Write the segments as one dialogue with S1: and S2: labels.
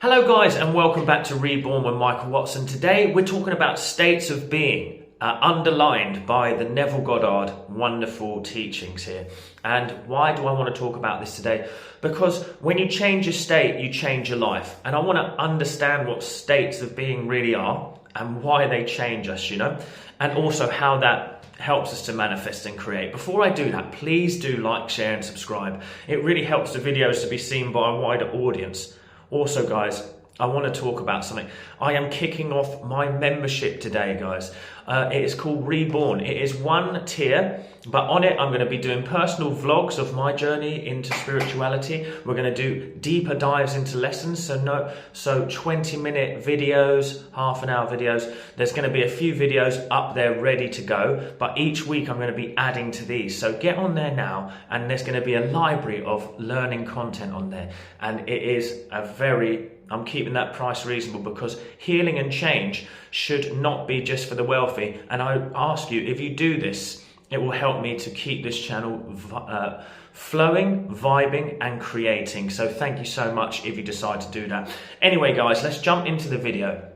S1: Hello guys and welcome back to Reborn with Michael Watson. Today we're talking about states of being underlined by the Neville Goddard wonderful teachings here. And why do I want to talk about this today? Because when you change your state, you change your life. And I want to understand what states of being really are and why they change us, and also how that helps us to manifest and create. Before I do that, please do like, share and subscribe. It really helps the videos to be seen by a wider audience. Also, guys, I want to talk about something. I am kicking off my membership today, guys. It is called Reborn. It is one tier, but on it I'm going to be doing personal vlogs of my journey into spirituality. We're going to do deeper dives into lessons, so 20-minute videos, half an hour videos. There's going to be a few videos up there ready to go, but each week I'm going to be adding to these. So get on there now, and there's going to be a library of learning content on there, and it is I'm keeping that price reasonable because healing and change should not be just for the wealthy. And I ask you, if you do this, it will help me to keep this channel flowing, vibing and creating. So thank you so much if you decide to do that. Anyway, guys, let's jump into the video.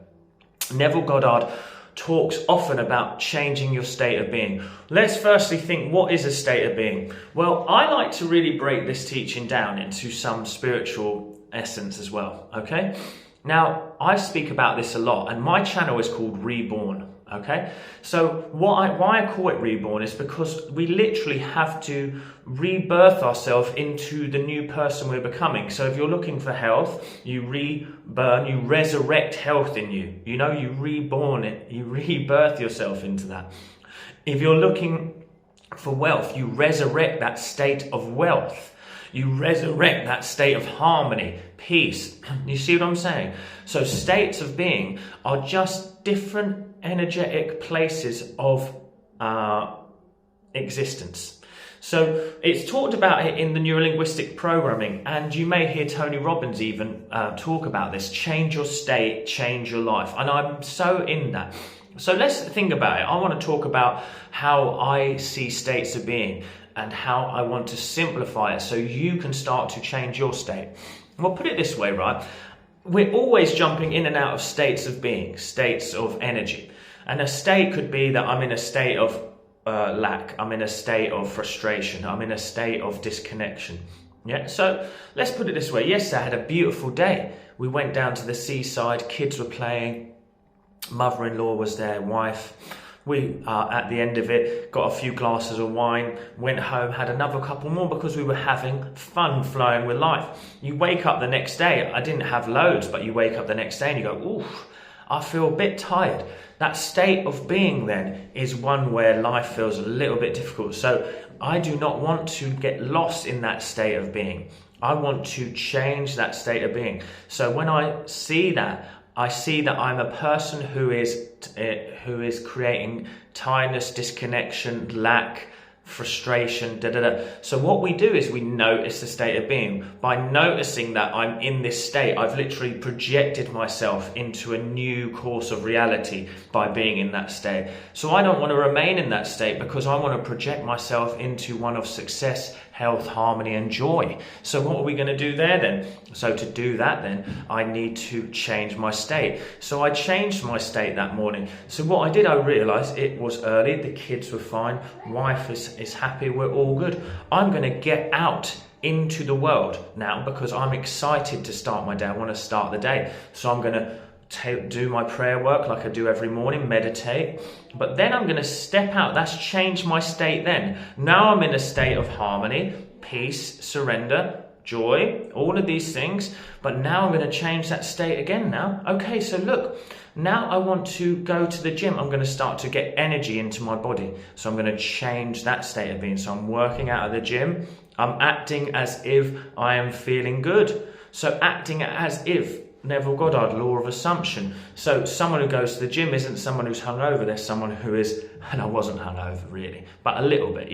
S1: Neville Goddard talks often about changing your state of being. Let's firstly think, what is a state of being? Well, I like to really break this teaching down into some spiritual essence as well, okay? Now, I speak about this a lot, and my channel is called Reborn, okay? So why I call it Reborn is because we literally have to rebirth ourselves into the new person we're becoming. So if you're looking for health, you resurrect health in you. You reborn it, you rebirth yourself into that. If you're looking for wealth, you resurrect that state of wealth. You resurrect that state of harmony, peace. You see what I'm saying? So states of being are just different energetic places of existence. So it's talked about it in the neurolinguistic programming, and you may hear Tony Robbins even talk about this. Change your state, change your life. And I'm so in that. So let's think about it. I want to talk about how I see states of being and how I want to simplify it so you can start to change your state. Well, put it this way, right? We're always jumping in and out of states of being, states of energy. And a state could be that I'm in a state of lack, I'm in a state of frustration, I'm in a state of disconnection. Yeah, so let's put it this way. Yesterday I had a beautiful day. We went down to the seaside, kids were playing, mother-in-law was there, wife. We, at the end of it, got a few glasses of wine, went home, had another couple more because we were having fun, flowing with life. You wake up the next day, I didn't have loads, but you wake up the next day and you go, oof, I feel a bit tired. That state of being then is one where life feels a little bit difficult. So I do not want to get lost in that state of being. I want to change that state of being. So when I see that I'm a person who is creating tiredness, disconnection, lack, frustration, So what we do is we notice the state of being. By noticing that I'm in this state, I've literally projected myself into a new course of reality by being in that state. So I don't want to remain in that state because I want to project myself into one of success, health, harmony and joy. So what are we going to do there then? So to do that then, I need to change my state. So I changed my state that morning. So what I did, I realized it was early, the kids were fine, wife is happy, we're all good. I'm going to get out into the world now because I'm excited to start my day. I want to start the day. So I'm going to do my prayer work like I do every morning, meditate, but then I'm going to step out. That's changed my state then. Now I'm in a state of harmony, peace, surrender, joy, all of these things, but now I'm going to change that state again now. Okay, so look, now I want to go to the gym. I'm going to start to get energy into my body. So I'm going to change that state of being. So I'm working out at the gym. I'm acting as if I am feeling good. So acting as if, Neville Goddard, law of assumption. So someone who goes to the gym isn't someone who's hungover. There's someone who is, and I wasn't hungover really, but a little bit,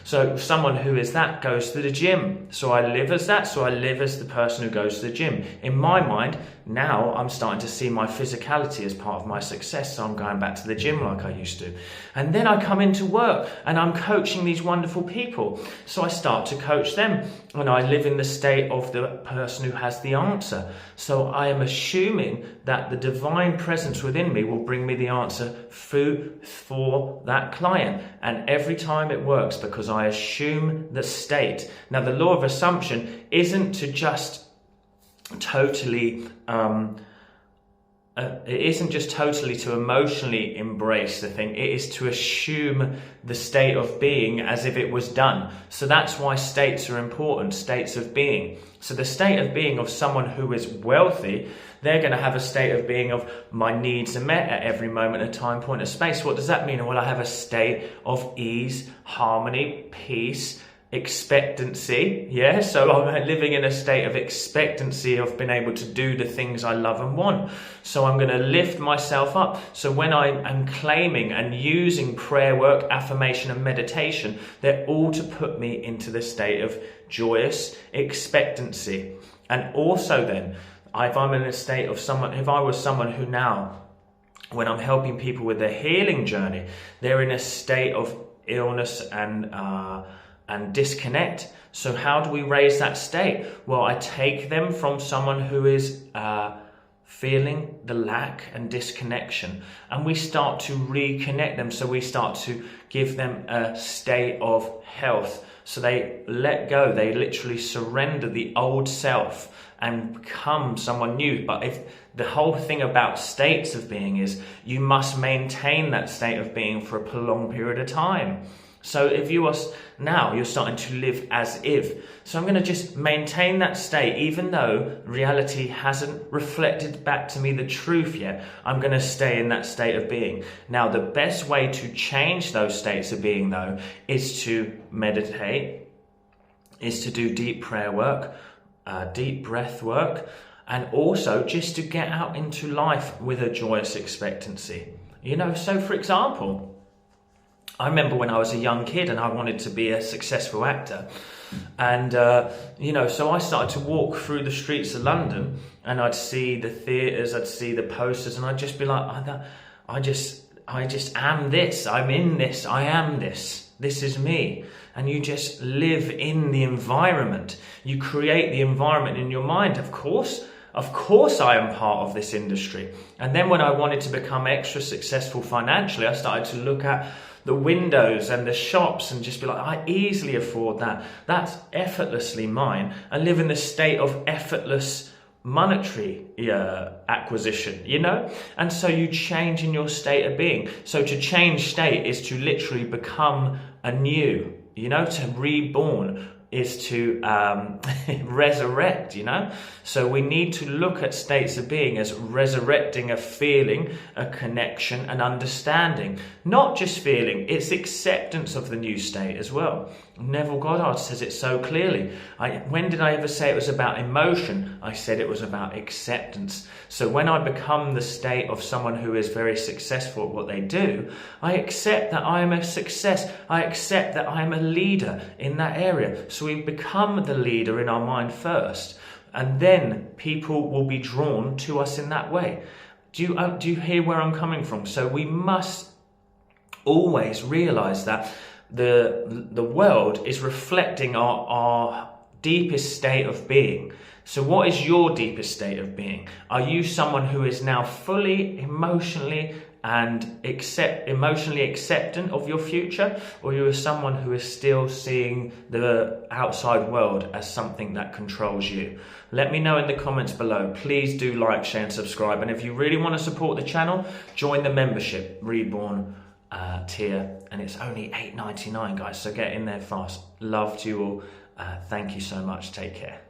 S1: So someone who is that goes to the gym. So I live as that. So I live as the person who goes to the gym. In my mind, now I'm starting to see my physicality as part of my success. So I'm going back to the gym like I used to. And then I come into work and I'm coaching these wonderful people. So I start to coach them and I live in the state of the person who has the answer. So I am assuming that the divine presence within me will bring me the answer for that client. And every time it works because I assume the state. Now, the law of assumption isn't to just totally it isn't just totally to emotionally embrace the thing. It is to assume the state of being as if it was done. So that's why states are important, states of being. So the state of being of someone who is wealthy, they're going to have a state of being of my needs are met at every moment of time, point of space. What does that mean? Well, I have a state of ease, harmony, peace, expectancy. Yeah, so I'm living in a state of expectancy of being able to do the things I love and want. So I'm going to lift myself up. So when I am claiming and using prayer work, affirmation and meditation, they're all to put me into the state of joyous expectancy. And also then, if I'm in a state of someone, if I was someone who now, when I'm helping people with their healing journey, they're in a state of illness and disconnect. So how do we raise that state? Well, I take them from someone who is feeling the lack and disconnection, and we start to reconnect them. So we start to give them a state of health. So they let go, they literally surrender the old self and become someone new. But if the whole thing about states of being is you must maintain that state of being for a prolonged period of time. So if you are now, you're starting to live as if. So I'm going to just maintain that state, even though reality hasn't reflected back to me the truth yet. I'm going to stay in that state of being. Now, the best way to change those states of being, though, is to meditate, is to do deep prayer work, deep breath work, and also just to get out into life with a joyous expectancy. You know, so for example, I remember when I was a young kid and I wanted to be a successful actor. And, so I started to walk through the streets of London and I'd see the theatres, I'd see the posters, and I'd just be like, I just am this, I'm in this, I am this, this is me. And you just live in the environment. You create the environment in your mind. Of course I am part of this industry. And then when I wanted to become extra successful financially, I started to look at the windows and the shops and just be like, I easily afford that. That's effortlessly mine. I live in the state of effortless monetary acquisition, you know? And so you change in your state of being. So to change state is to literally become anew, you know, to reborn is to resurrect, you know? So we need to look at states of being as resurrecting a feeling, a connection, an understanding. Not just feeling, it's acceptance of the new state as well. Neville Goddard says it so clearly. When did I ever say it was about emotion? I said it was about acceptance. So when I become the state of someone who is very successful at what they do, I accept that I am a success. I accept that I am a leader in that area. So we become the leader in our mind first, and then people will be drawn to us in that way. Do you hear where I'm coming from? So we must always realize that the world is reflecting our deepest state of being. So what is your deepest state of being? Are you someone who is now fully emotionally acceptant of your future, or you are someone who is still seeing the outside world as something that controls you? Let me know in the comments below. Please do like, share and subscribe, and if you really want to support the channel, join the membership Reborn tier, and it's only $8.99, guys, so get in there fast. Love to you all. Thank you so much. Take care.